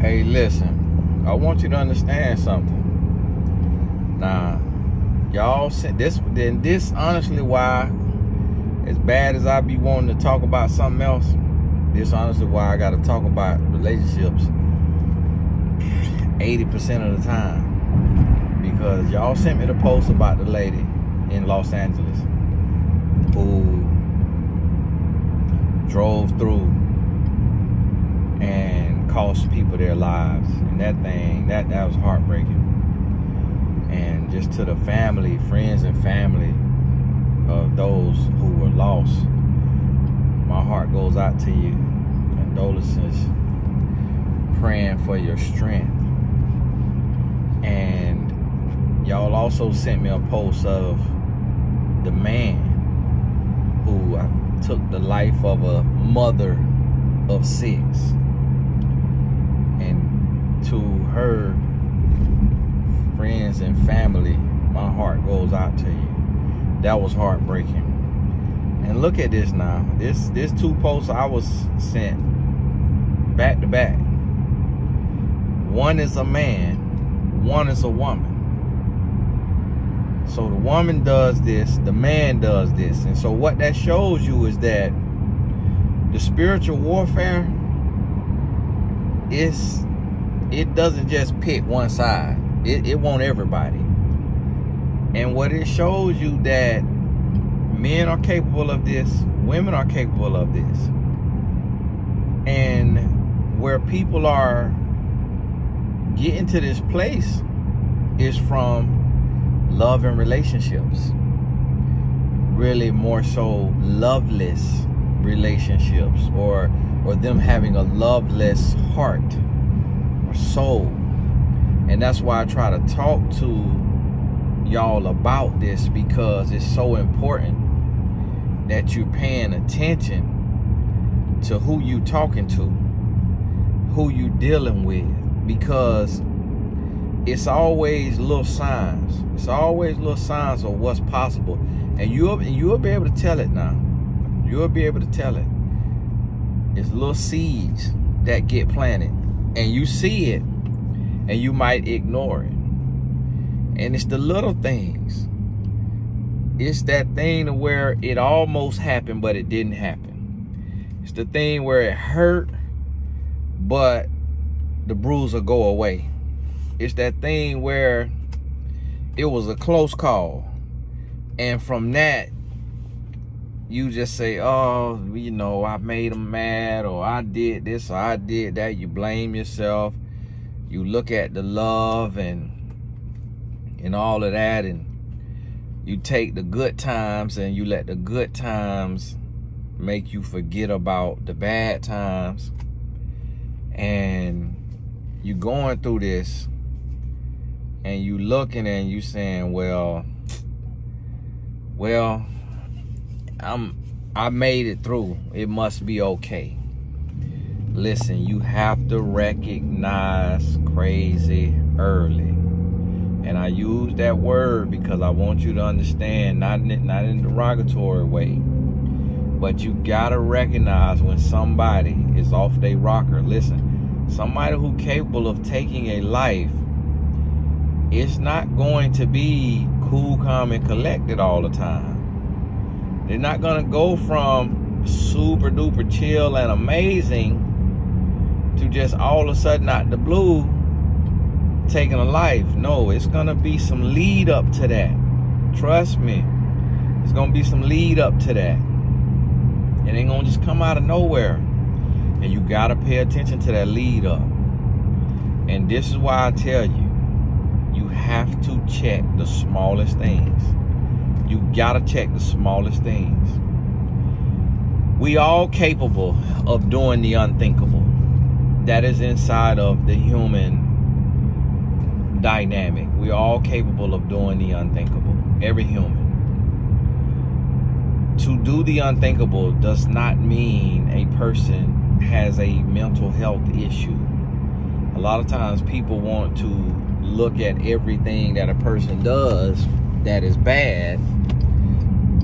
Hey, listen, I want you to understand something. Now, y'all said this, then this honestly why, as bad as I be wanting to talk about something else, this honestly why I gotta talk about relationships 80% of the time. Because y'all sent me the post about the lady in Los Angeles who drove through and cost people their lives. And that thing, that was heartbreaking. And just to the family, friends and family of those who were lost, my heart goes out to you. Condolences, praying for your strength. And y'all also sent me a post of the man who took the life of a mother of 6. And to her friends and family, my heart goes out to you. That was heartbreaking. And look at this now. This 2 posts I was sent back to back. One is a man, one is a woman. So the woman does this, the man does this. And so what that shows you is that the spiritual warfare it doesn't just pick one side. It wants everybody. And what it shows you that men are capable of this, women are capable of this. And where people are getting to this place is from love and relationships. Really more so loveless relationships, or them having a loveless heart or soul. And that's why I try to talk to y'all about this, because it's so important that you're paying attention to who you talking to, who you dealing with, because it's always little signs. It's always little signs of what's possible. And you'll be able to tell it now. You'll be able to tell it. It's little seeds that get planted. And you see it, and you might ignore it. And it's the little things. It's that thing where it almost happened, but it didn't happen. It's the thing where it hurt, but the bruise will go away. It's that thing where it was a close call. And from that, you just say, oh, you know, I made him mad, or I did this, or I did that. You blame yourself. You look at the love and all of that, and you take the good times and you let the good times make you forget about the bad times. And you going through this, and you looking and you saying, well, I made it through. It must be okay. Listen, you have to recognize crazy early. And I use that word because I want you to understand, not in a derogatory way, but you gotta recognize when somebody is off their rocker. Listen, somebody who's capable of taking a life, it's not going to be cool, calm, and collected all the time. They're not gonna go from super duper chill and amazing to just all of a sudden out the blue taking a life. No, it's gonna be some lead up to that. Trust me, it's gonna be some lead up to that. It ain't gonna just come out of nowhere. And you gotta pay attention to that lead up. And this is why I tell you, you have to check the smallest things. You gotta check the smallest things. We all capable of doing the unthinkable. That is inside of the human dynamic. We all capable of doing the unthinkable. Every human. To do the unthinkable does not mean a person has a mental health issue. A lot of times people want to look at everything that a person does that is bad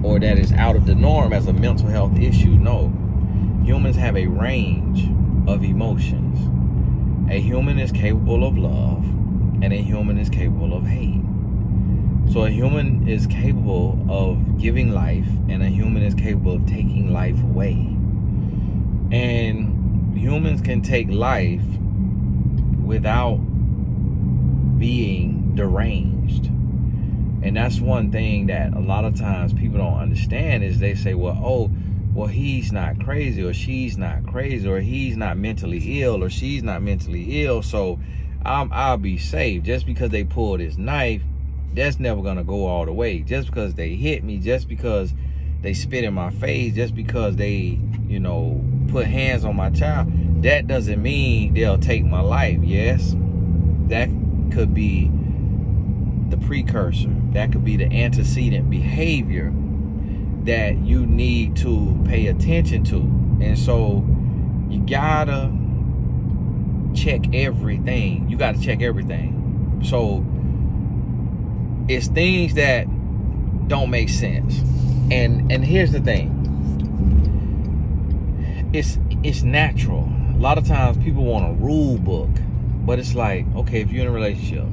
or that is out of the norm as a mental health issue. No. Humans have a range of emotions. A human is capable of love, and a human is capable of hate. So a human is capable of giving life, and a human is capable of taking life away. And humans can take life without being deranged. And that's one thing that a lot of times people don't understand, is they say, well, he's not crazy, or she's not crazy, or he's not mentally ill, or she's not mentally ill, so I'll be safe. Just because they pull this knife, that's never gonna go all the way. Just because they hit me, just because they spit in my face, just because they, put hands on my child, that doesn't mean they'll take my life. Yes, that could be the precursor. That could be the antecedent behavior that you need to pay attention to. And so you gotta check everything. You gotta check everything. So it's things that don't make sense. And here's the thing. It's natural. A lot of times people want a rule book, but it's like, okay, if you're in a relationship,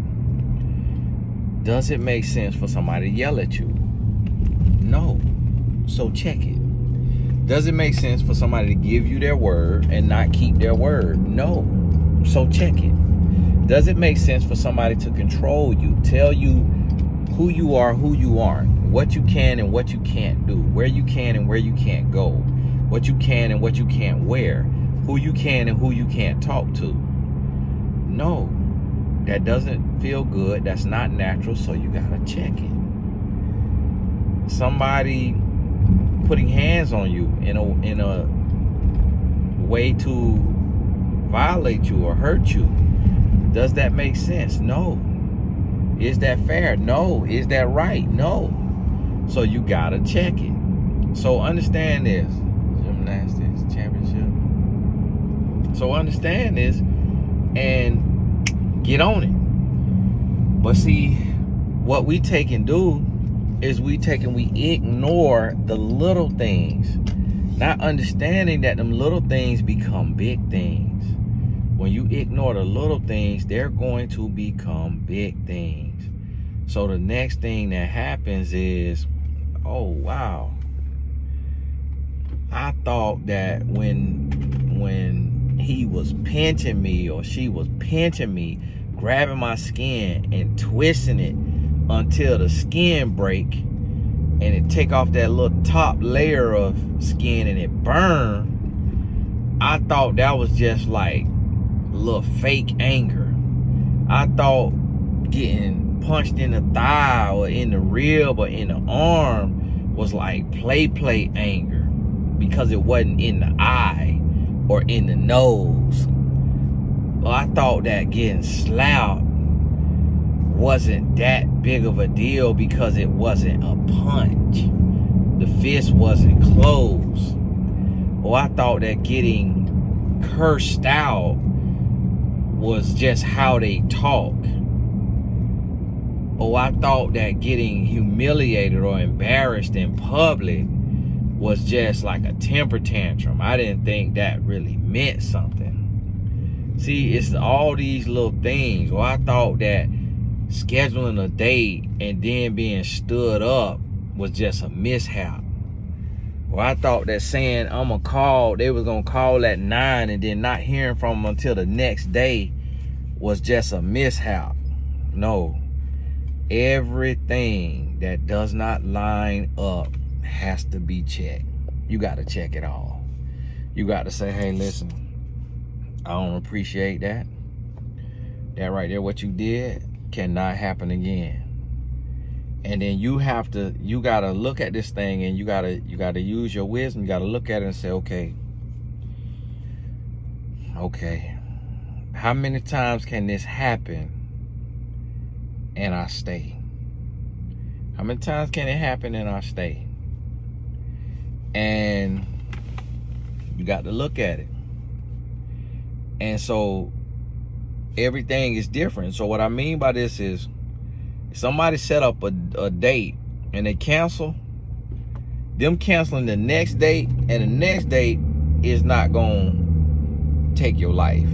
does it make sense for somebody to yell at you? No. So check it. Does it make sense for somebody to give you their word and not keep their word? No. So check it. Does it make sense for somebody to control you, tell you who you are, who you aren't, what you can and what you can't do, where you can and where you can't go, what you can and what you can't wear, who you can and who you can't talk to? No. That doesn't feel good. That's not natural, so you gotta check it. Somebody putting hands on you in a way to violate you or hurt you, does that make sense? No. Is that fair? No. Is that right? No. So you gotta check it. So understand this. Gymnastics championship. So understand this and get on it. But see, what we take and do is we ignore the little things, not understanding that them little things become big things. When you ignore the little things, they're going to become big things. So the next thing that happens is, oh wow, I thought that when he was pinching me or she was pinching me, grabbing my skin and twisting it until the skin break and it take off that little top layer of skin and it burn, I thought that was just like a little fake anger. I thought getting punched in the thigh or in the rib or in the arm was like play anger because it wasn't in the eye or in the nose. Well, I thought that getting slapped wasn't that big of a deal because it wasn't a punch. The fist wasn't closed. Or I thought that getting cursed out was just how they talk. Or I thought that getting humiliated or embarrassed in public was just like a temper tantrum. I didn't think that really meant something. See, it's all these little things. Or I thought that scheduling a date and then being stood up was just a mishap. Or I thought that saying they was gonna call at 9 and then not hearing from them until the next day was just a mishap. No. Everything that does not line up has to be checked. You got to check it all. You got to say, hey, listen, I don't appreciate that. That right there, what you did cannot happen again. And then you got to look at this thing and you got to use your wisdom. You got to look at it and say, okay, how many times can this happen and I stay? How many times can it happen and I stay? And you got to look at it. And so everything is different. So what I mean by this is, if somebody set up a date and they cancel, them canceling the next date and the next date is not going to take your life.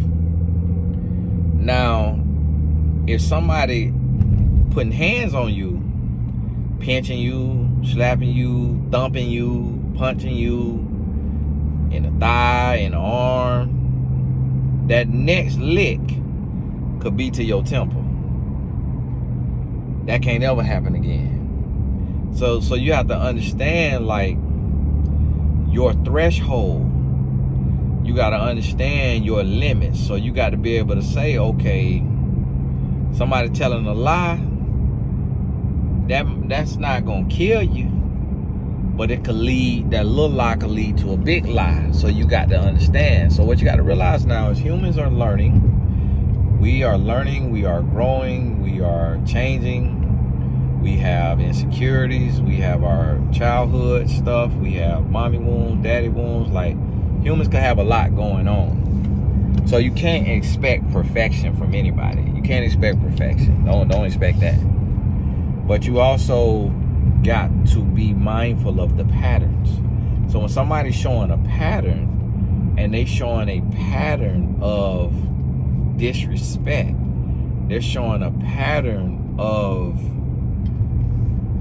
Now, if somebody putting hands on you, pinching you, slapping you, thumping you, punching you in the thigh, in the arm, that next lick could be to your temple. That can't ever happen again. So you have to understand, like, your threshold. You got to understand your limits. So you got to be able to say, okay, somebody telling a lie, that's not going to kill you, but it could lead, that little lie could lead to a big lie. So you got to understand. So what you got to realize now is humans are learning. We are learning, we are growing, we are changing. We have insecurities, we have our childhood stuff, we have mommy wounds, daddy wounds. Like, humans can have a lot going on. So you can't expect perfection from anybody. You can't expect perfection. Don't expect that. But you also got to be mindful of the patterns. So when somebody's showing a pattern, and they showing a pattern of disrespect, they're showing a pattern of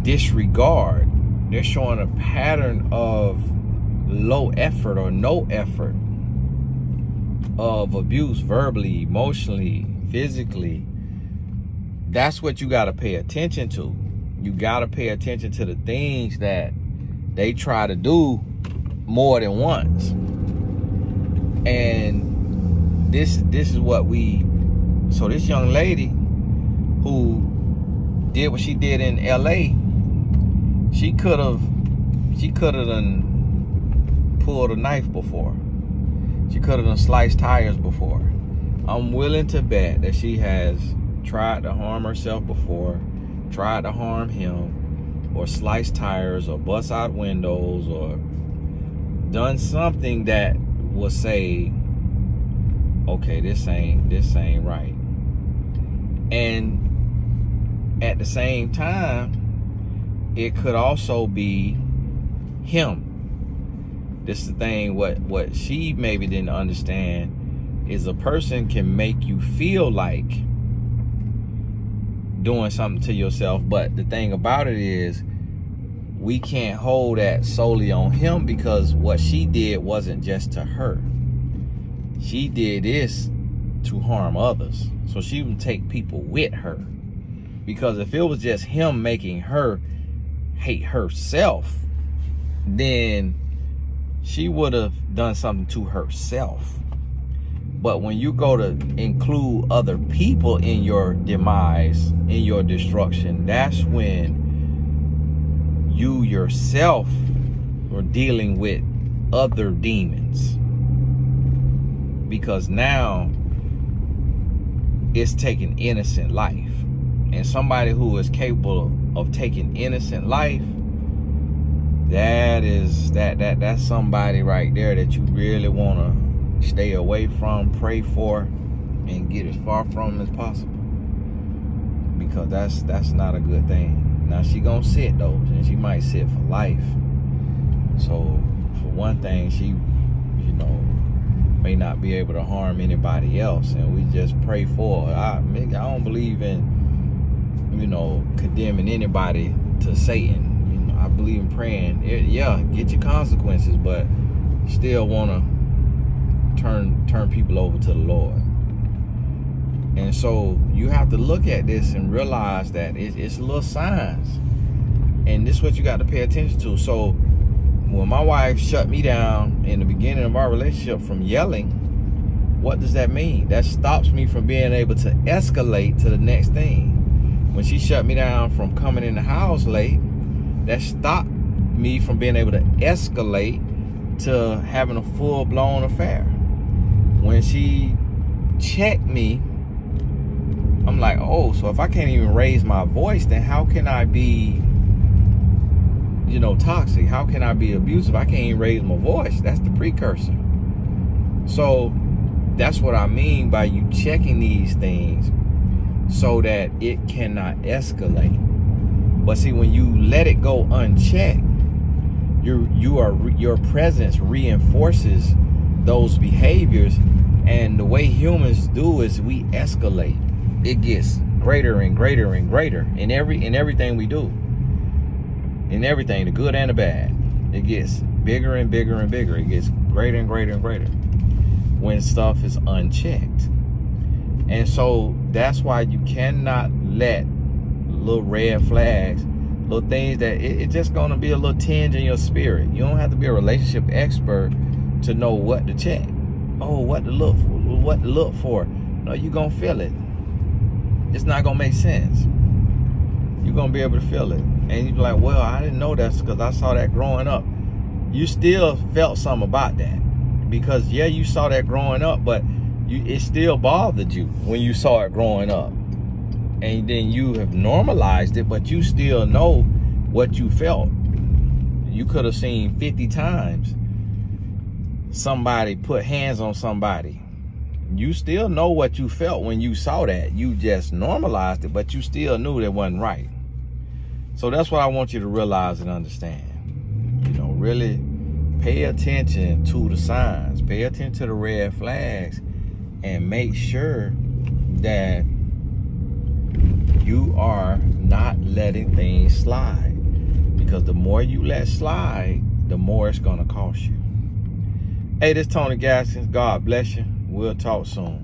disregard, they're showing a pattern of low effort or no effort, of abuse, verbally, emotionally, physically, that's what you got to pay attention to. You got to pay attention to the things that they try to do more than once. And this is what so this young lady who did what she did in LA, she could have done pulled a knife before. She could have done sliced tires before. I'm willing to bet that she has tried to harm herself before, tried to harm him, or sliced tires, or bust out windows, or done something that will say, okay, this ain't right. And at the same time, it could also be him. This is the thing, what she maybe didn't understand is a person can make you feel like doing something to yourself, but the thing about it is we can't hold that solely on him, because what she did wasn't just to her. She did this to harm others. So she would take people with her. Because if it was just him making her hate herself, then she would have done something to herself. But when you go to include other people in your demise, in your destruction, that's when you yourself are dealing with other demons. Because now it's taking innocent life. And somebody who is capable of taking innocent life, that's somebody right there that you really want to stay away from, pray for, and get as far from as possible. Because that's not a good thing. Now she gonna sit though, and she might sit for life. So for one thing, she, may not be able to harm anybody else, and we just pray for her. I don't believe in, condemning anybody to Satan. I believe in praying. Yeah, get your consequences, but still want to turn people over to the Lord. And so you have to look at this and realize that it's little signs, and this is what you got to pay attention to. So when my wife shut me down in the beginning of our relationship from yelling, what does that mean? That stops me from being able to escalate to the next thing. When she shut me down from coming in the house late, that stopped me from being able to escalate to having a full-blown affair. When she checked me, I'm like, oh, so if I can't even raise my voice, then how can I be, toxic? How can I be abusive? I can't even raise my voice. That's the precursor. So that's what I mean by you checking these things so that it cannot escalate. But see, when you let it go unchecked, your presence reinforces those behaviors, And the way humans do is we escalate. It gets greater and greater and greater in everything we do. In everything, the good and the bad. It gets bigger and bigger and bigger. It gets greater and greater and greater when stuff is unchecked. And so that's why you cannot let little red flags, little things that it's just gonna be a little tinge in your spirit. You don't have to be a relationship expert to know what to check. Oh, what to look for. No, you're gonna feel it. It's not gonna make sense. You're gonna be able to feel it. And you're like, well, I didn't know that's because I saw that growing up. You still felt something about that. Because yeah, you saw that growing up, but it still bothered you when you saw it growing up. And then you have normalized it, but you still know what you felt. You could have seen 50 times somebody put hands on somebody. You still know what you felt when you saw that. You just normalized it, but you still knew that wasn't right. So that's what I want you to realize and understand. You know, really pay attention to the signs. Pay attention to the red flags. And make sure that you are not letting things slide. Because the more you let slide, the more it's going to cost you. Hey, this is Tony Gaskins. God bless you. We'll talk soon.